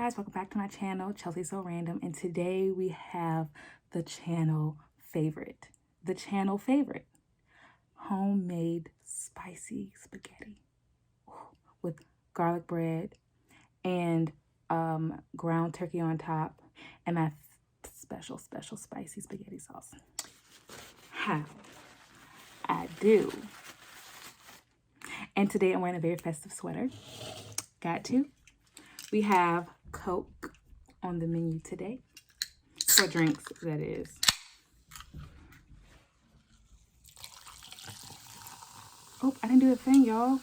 guys, welcome back to my channel, Chelsea So Random, and today we have the channel favorite, homemade spicy spaghetti with garlic bread and ground turkey on top and my special spicy spaghetti sauce. How I do. And today I'm wearing a very festive sweater. Got to. We have Coke on the menu today. For drinks, that is. Oh, I didn't do the thing, y'all.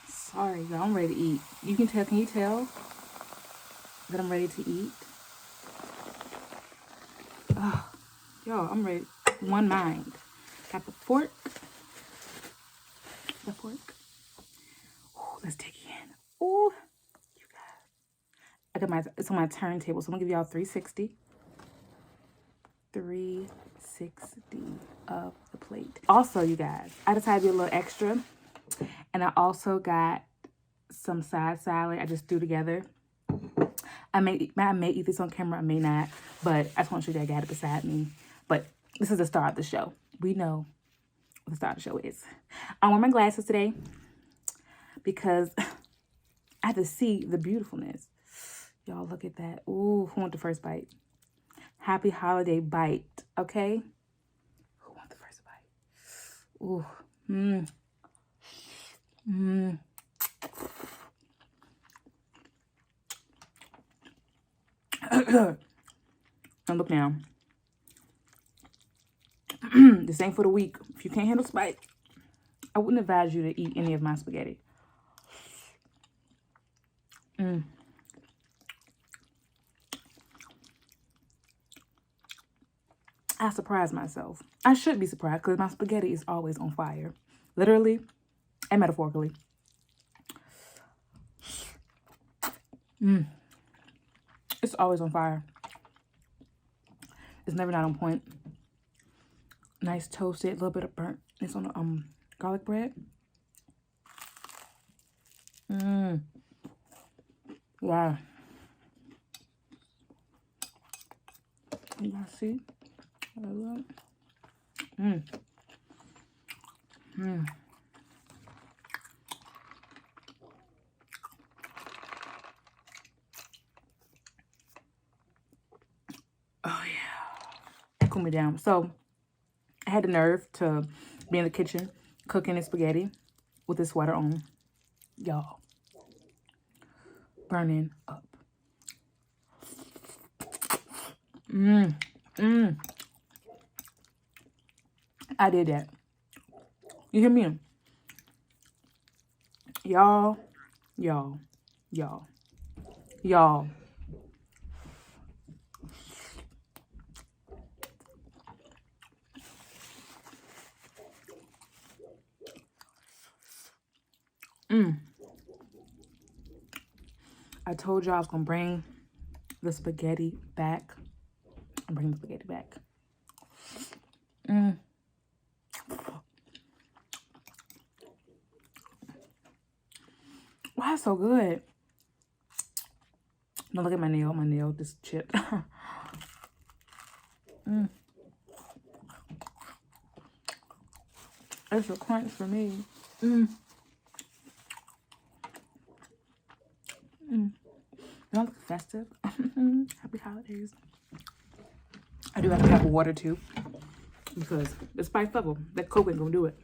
Sorry, y'all. I'm ready to eat. You can tell, can you tell that I'm ready to eat? Oh, y'all, I'm ready. One mind. Got the fork. Ooh, let's dig in. Ooh. I got it's on my turntable, so I'm gonna give y'all 360 of the plate. Also, you guys, I decided to do a little extra, and I also got some side salad I just threw together. I may eat this on camera, I may not, but I just want to show you I got it beside me. But this is the start of the show. We know what the start of the show is. I'm wearing my glasses today because I have to see the beautifulness. Y'all, look at that. Ooh, who want the first bite? Happy holiday bite, okay? Who want the first bite? Ooh, And look now. This ain't for the weak. If you can't handle spike, I wouldn't advise you to eat any of my spaghetti. I surprised myself. I should be surprised because my spaghetti is always on fire. Literally and metaphorically. It's always on fire. It's never not on point. Nice toasted, a little bit of burnt. It's on the garlic bread. Wow. You guys see? Oh yeah, cool me down. So I had the nerve to be in the kitchen cooking the spaghetti with this sweater on, y'all. Burning up. I did that. You hear me? Y'all. I told y'all I was gonna bring the spaghetti back. I'm bringing the spaghetti back. Wow, it's so good. Now look at my nail. My nail just chipped. It's a crunch for me. Don't look festive. Happy holidays. I do have to have water too, because the spice level, that Coke ain't gonna do it.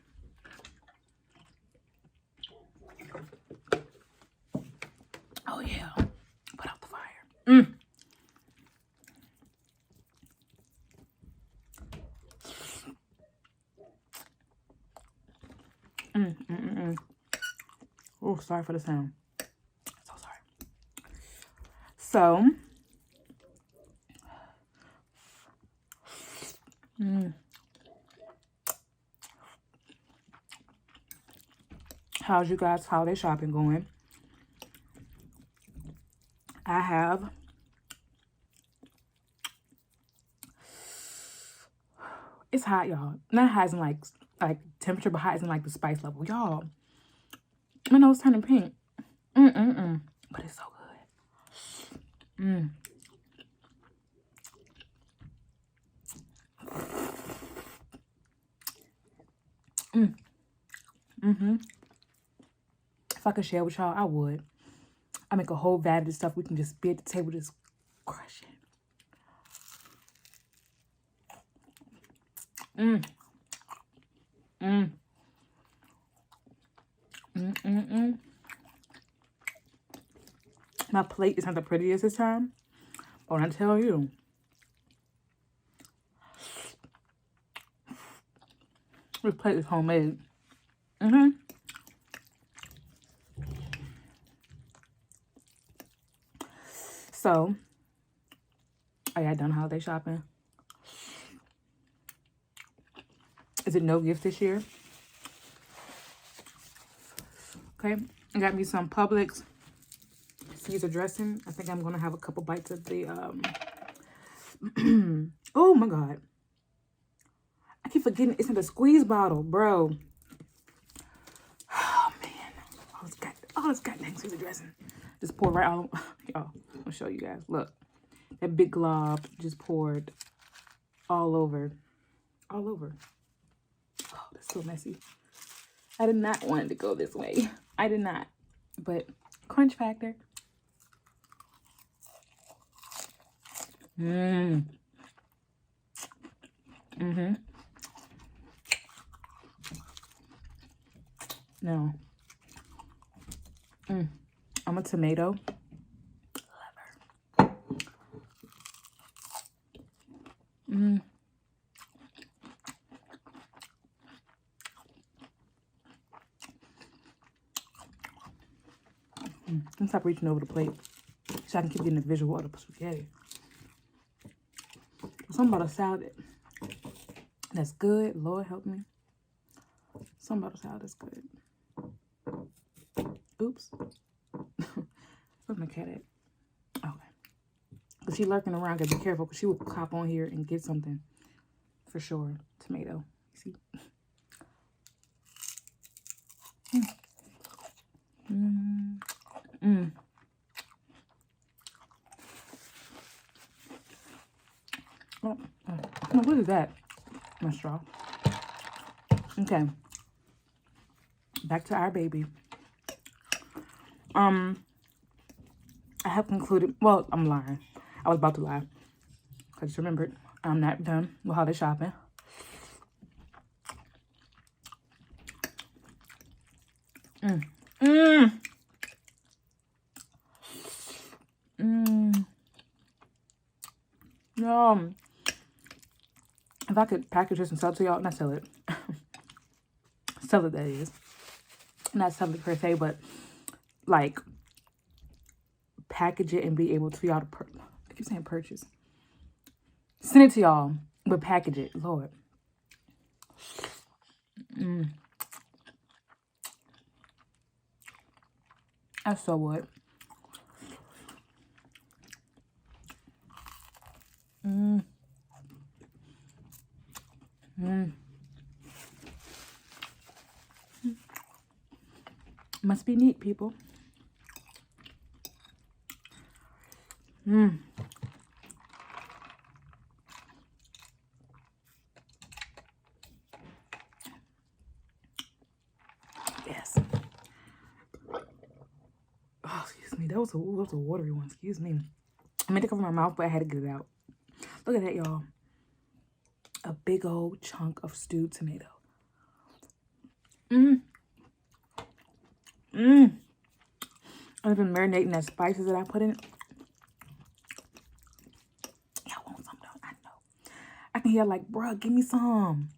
Oh yeah, put out the fire. Oh, sorry for the sound. So sorry. So, how's you guys' holiday shopping going? I have it's hot, y'all. Not hot as in like temperature, but hot as in like the spice level, y'all. My nose turning pink. But it's so good. Mm. Mm. Mm-hmm. If I could share with y'all, I would. I make a whole vat of this stuff. We can just be at the table, just crush it. Mm. Mm. Mm. Mm. Mm. My plate is not the prettiest this time, but when I tell you, this plate is homemade. Mm-hmm. So, are y'all done holiday shopping? Is it no gift this year? Okay, I got me some Publix Caesar dressing. I think I'm gonna have a couple bites of the oh my god, I keep forgetting it's in the squeeze bottle, bro. Oh man, all this goddamn Caesar dressing just poured right on. Y'all, I'll show you guys. Look, that big glob just poured all over. Oh, that's so messy. I did not want it to go this way. I did not, but crunch factor. Mm. Mm-hmm. No. Mm. I'm a tomato lover. Mm. Let me stop reaching over the plate so I can keep getting the visual of the spaghetti. Something about a salad that's good. Lord help me. Something about a salad that's good. Oops. Where's my cat at? Okay. But she lurking around. Gotta be careful because she will hop on here and get something for sure. Tomato. See? Mm. Mm. Oh, what is that? My straw. Okay. Back to our baby. I have concluded. Well, I'm lying. I was about to lie. I just remembered I'm not done with holiday shopping. Mm. Mm. Mm. If I could package this and sell it to y'all, not sell it. Sell it, that is. Not sell it per se, but like package it and be able to y'all to I keep saying purchase. Send it to y'all, but package it. Lord. Mm. I so would. Mm. Mm. Must be neat, people. Mm. Yes. Oh, excuse me. That was a watery one. Excuse me. I meant to cover my mouth, but I had to get it out. Look at that, y'all. A big old chunk of stewed tomato. Mmm. Mmm. I've been marinating that spices that I put in it. Y'all want some though? I know. I can hear like, bruh, give me some.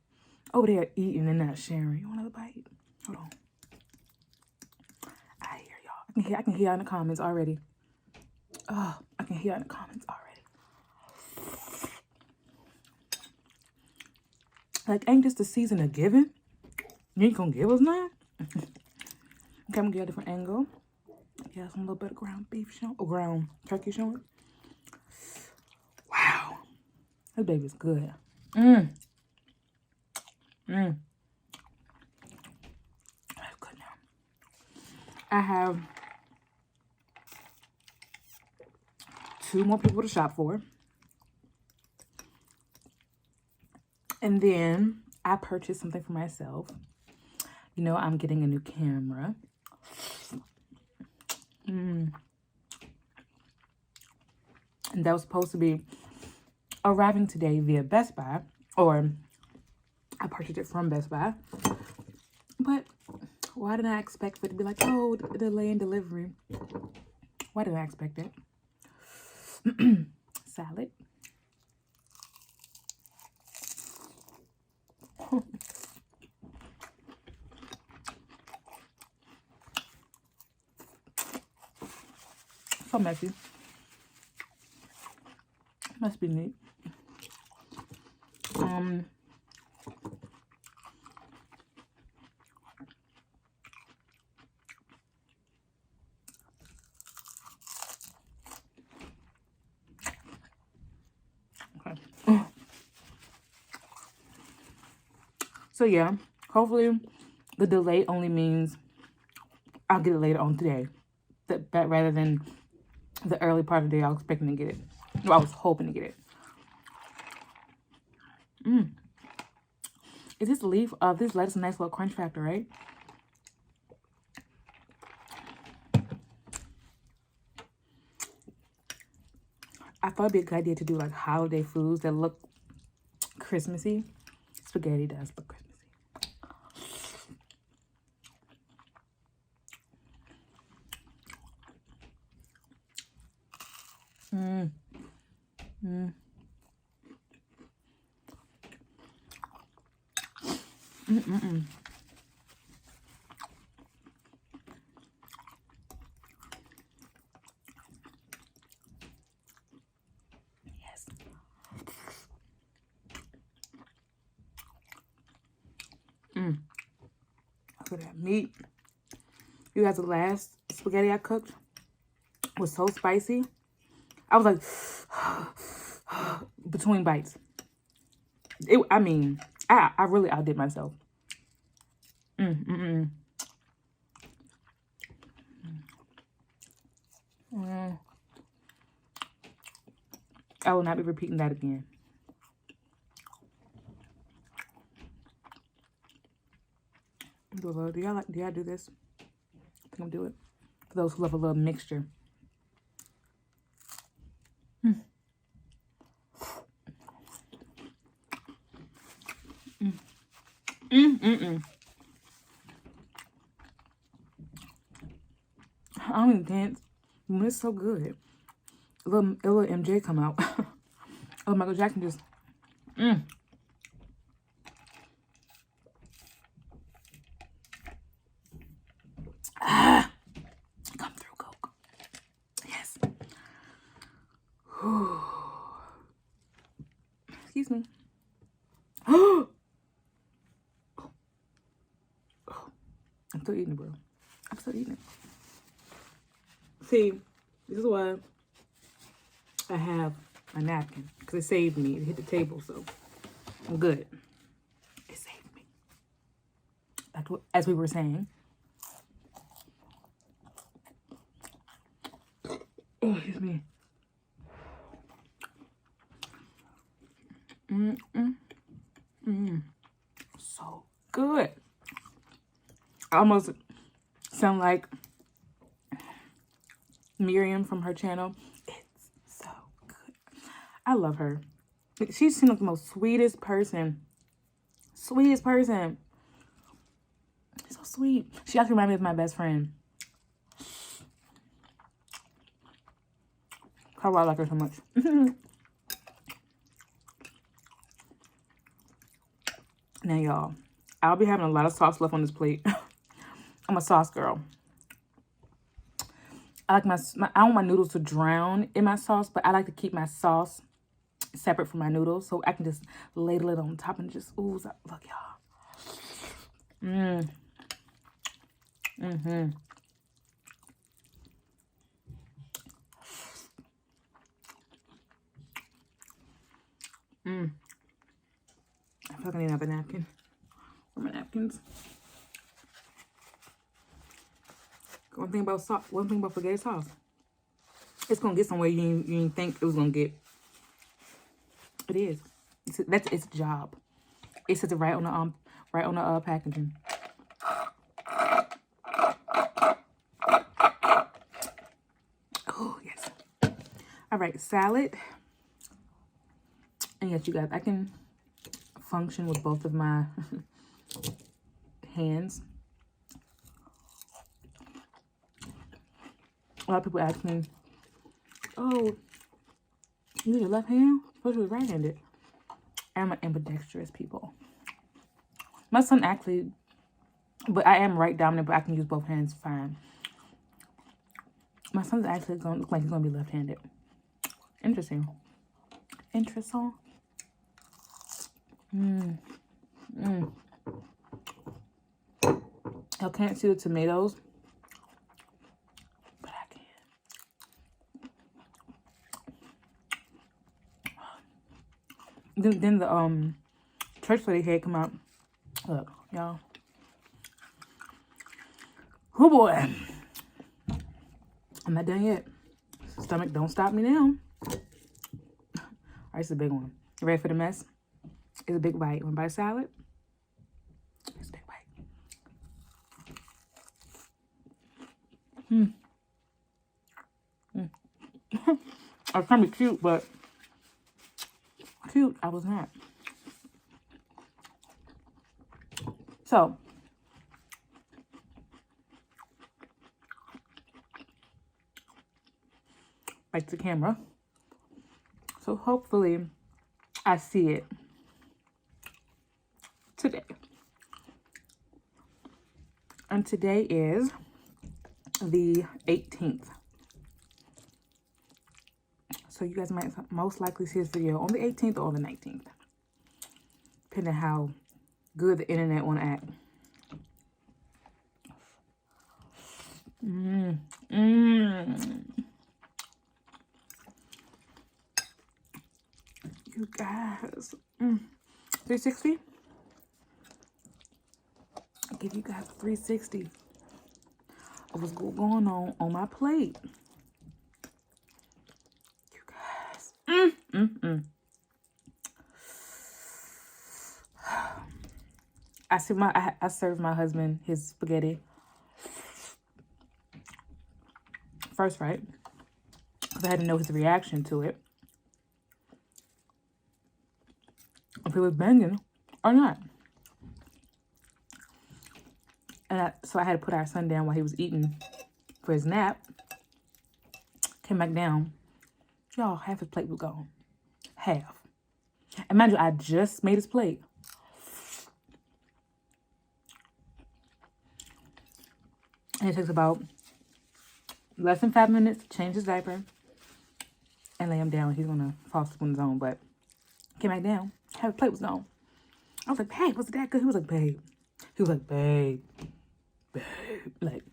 Over there eating and not sharing. You want another bite? Hold on. I hear y'all. I can hear y'all in the comments already. Oh, I can hear y'all in the comments already. Like, ain't this the season of giving? You ain't gonna give us none? Okay, I'm gonna get a different angle. Yeah, some little bit of ground beef showing. Or ground turkey showing. Wow. This baby's good. Mmm. Mmm. That's good now. I have 2 more people to shop for. And then I purchased something for myself. You know, I'm getting a new camera. And that was supposed to be arriving today via Best Buy. Or I purchased it from Best Buy. But why did I expect for it to be like, oh, delay in delivery? Why did I expect it? Salad. So messy. Must be neat. Okay. So yeah, hopefully the delay only means I'll get it later on today. That rather than the early part of the day I was expecting to get it. No, I was hoping to get it. Is this leaf of this lettuce a nice little crunch factor, right? I thought it'd be a good idea to do like holiday foods that look Christmassy. Spaghetti does look Christmassy. Yes. Look at that meat. You guys, the last spaghetti I cooked was so spicy. I was like, between bites. I mean, I really outdid myself. I will not be repeating that again. Do y'all do this? I think I'm do it. For those who love a little mixture. I don't even dance. It's so good. A little MJ come out. Oh, Michael Jackson just. Come through, Coke. Yes. Excuse me. I'm still eating it, bro. I'm still eating it. See, this is why I have a napkin. Because it saved me. It hit the table, so I'm good. It saved me. Back to what, as we were saying. Oh, excuse me. So good. I almost sound like Miriam from her channel. It's so good. I love her. She seems like the most sweetest person. Sweetest person. She's so sweet. She actually reminds me of my best friend. How I like her so much. Now, y'all, I'll be having a lot of sauce left on this plate. I'm a sauce girl. I like I want my noodles to drown in my sauce, but I like to keep my sauce separate from my noodles, so I can just ladle it on top and just ooze up. Look, y'all. I fucking need another napkin. Where are my napkins? One thing about spaghetti sauce. It's gonna get somewhere you didn't think it was gonna get. It is. That's its job. It says it right on the packaging. Oh yes. All right, salad. And yes, you guys, I can function with both of my hands. A lot of people ask me, "Oh, you use your left hand? Supposed to be right-handed." I'm an ambidextrous people. My son actually, but I am right dominant, but I can use both hands fine. My son's actually gonna look like he's gonna be left-handed. Interesting. Interesting. I can't see the tomatoes, but I can. Then the church lady head come out. Look, y'all. Oh boy. I'm not done yet. Stomach, don't stop me now. All right, it's a big one. You ready for the mess? It's a big bite. Want to bite of salad? It's a big bite. I was trying to be cute, but cute, I was not. So, back to the camera. So hopefully I see it today. And today is the 18th. So you guys might most likely see this video on the 18th or the 19th. Depending on how good the internet want to act. You guys. 360? I'll give you guys 360 of what's going on my plate. You guys. I served my husband his spaghetti first, right? Because I had to know his reaction to it. If it was banging or not. And so I had to put our son down while he was eating for his nap. Came back down. Y'all, half his plate was gone. Half. And mind you, I just made his plate. And it takes about less than 5 minutes to change his diaper and lay him down. He's gonna fall asleep on his own, but came back down. Half the plate was gone. I was like, "Hey, was it that good?" He was like, "Babe." He was like, "Babe, babe." Like,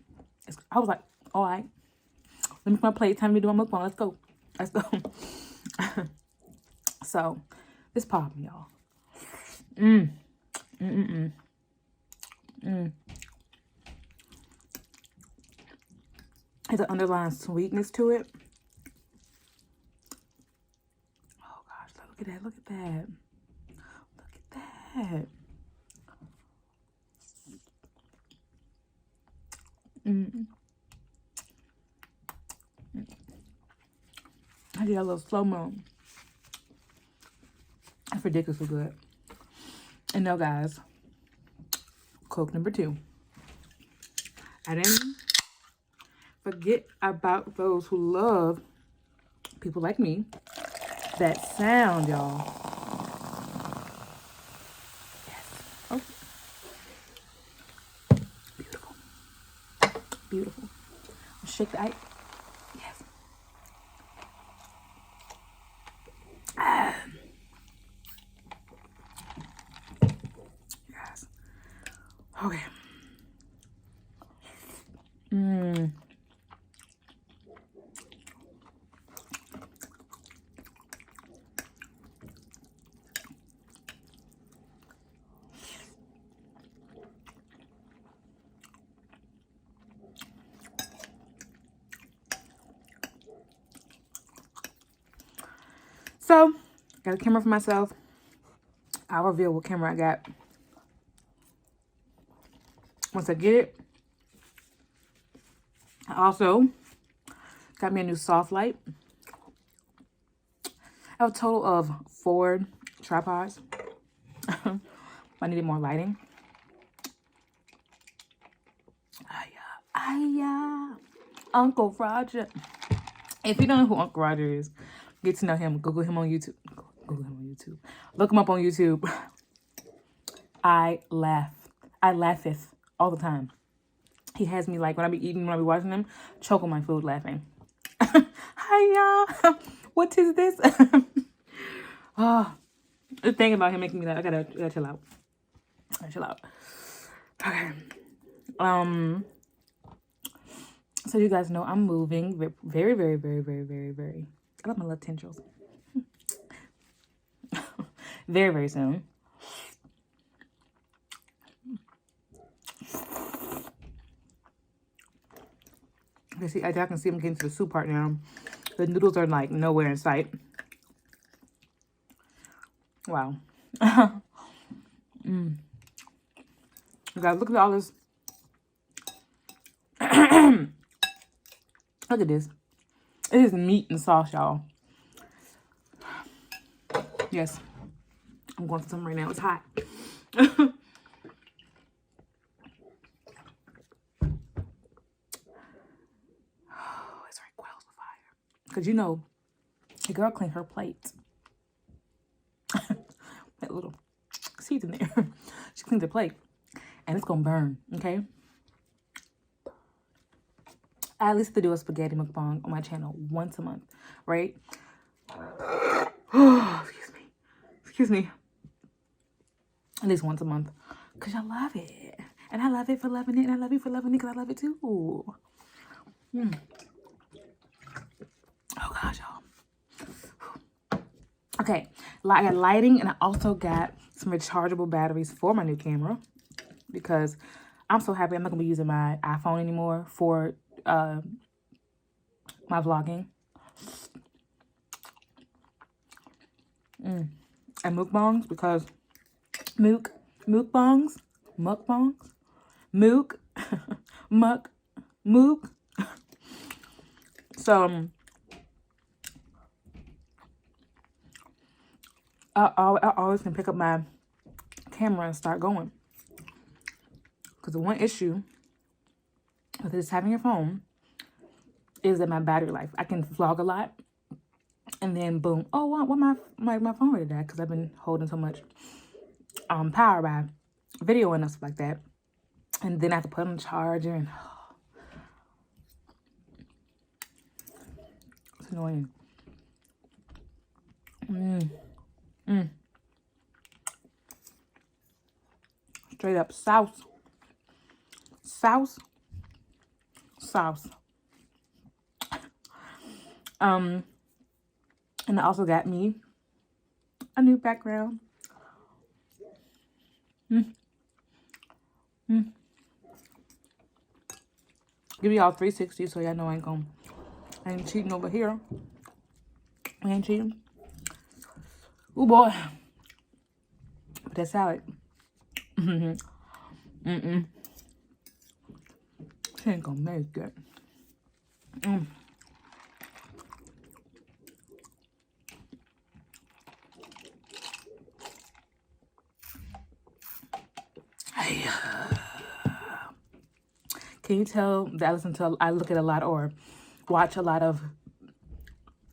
I was like, "All right, let me make my plate. Time to do my mukbang. Let's go. Let's go." So, this popping, y'all. There's an underlying sweetness to it. Oh gosh, look at that! Look at that! Look at that! I did a little slow-mo. It's ridiculously good. And now, guys, Coke number 2. I didn't forget about those who love people like me. That sound, y'all. Yes. Oh. Beautiful. Beautiful. Shake the ice. Yes. Yes. Okay. So, got a camera for myself. I'll reveal what camera I got once I get it. I also got me a new soft light. I have a total of 4 tripods. I needed more lighting. Uncle Roger. If you don't know who Uncle Roger is, get to know him. Google him on YouTube. Google him on YouTube. Look him up on YouTube. I laugheth all the time. He has me like when I be eating, when I be watching him, choke on my food laughing. Hi y'all. What is this? Oh, the thing about him making me laugh, I gotta chill out. Chill out. Okay. So you guys know I'm moving very, very, very, very, very, very. I love my little tendrils. Very, very soon. Okay, see, I can see I'm getting to the soup part now. The noodles are like nowhere in sight. Wow. You guys, look at all this. Look at this. It is meat and sauce, y'all. Yes. I'm going for some right now. It's hot. It's right, quells the fire. Because you know, the girl cleaned her plate. That little seeds in there. She cleaned the plate. And it's going to burn, okay? I at least to do a spaghetti mukbang on my channel once a month, right? Oh, excuse me. At least once a month. Because I love it. And I love it for loving it. And I love you for loving it because I love it too. Oh, gosh, y'all. Okay. I got lighting. And I also got some rechargeable batteries for my new camera. Because I'm so happy I'm not going to be using my iPhone anymore for my vlogging. And mukbangs, because mukbangs, mook. So I always can pick up my camera and start going. Because the one issue with this having your phone is that my battery life. I can vlog a lot, and then boom, oh, what my phone ready to die because I've been holding so much power by video and stuff like that, and then I have to put on the charger, and it's annoying. Straight up sauce. And I also got me a new background. Give y'all 360 so y'all know I ain't cheating over here. I ain't cheating. Ooh boy. But that salad. She ain't gonna make it. Can you tell that I look at a lot or watch a lot of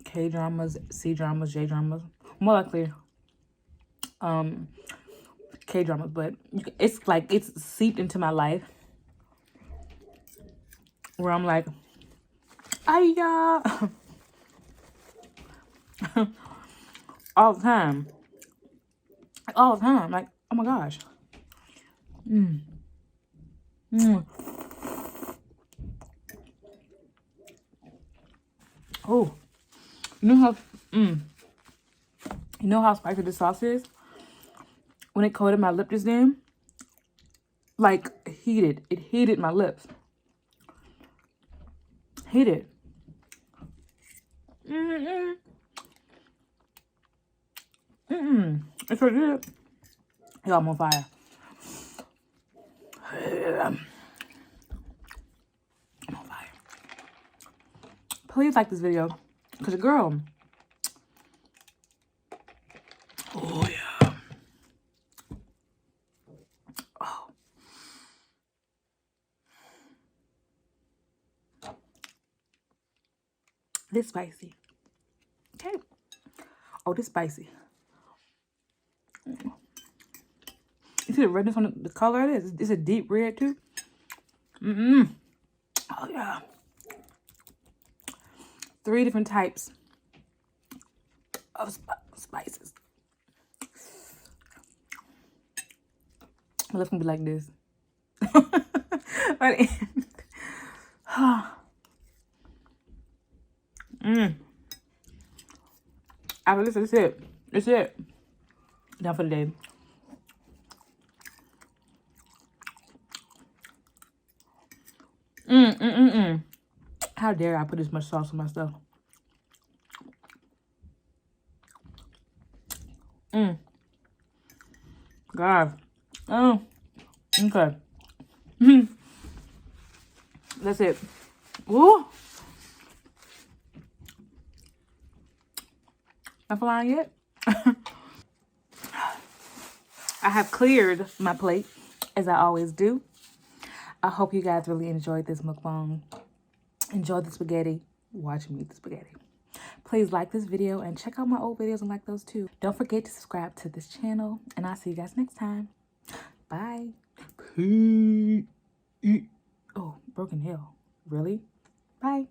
K-dramas, C-dramas, J-dramas? More likely K-dramas, but it's like it's seeped into my life where I'm like, Aya. all the time, like, oh my gosh. Oh, you know how spicy the sauce is? When it coated my lip just then, like heated. It heated my lips. Heated. It's pretty good. Y'all, I'm on fire. I'm on fire. Please like this video. Because your girl. Oh, yeah. Oh. This spicy. Okay. Oh, this spicy. You see the redness on the color of it? It's a deep red too. Oh yeah. 3 different types of spices. My lips gonna be like this. After this, that's it. That's it. Done for the day. How dare I put this much sauce on my stuff? God. Oh. Okay. That's it. Woo. Not flying yet. I have cleared my plate, as I always do. I hope you guys really enjoyed this mukbang. Enjoy the spaghetti. Watch me eat the spaghetti. Please like this video and check out my old videos and like those too. Don't forget to subscribe to this channel, and I'll see you guys next time. Bye. Peace. Oh, broken hill. Really? Bye.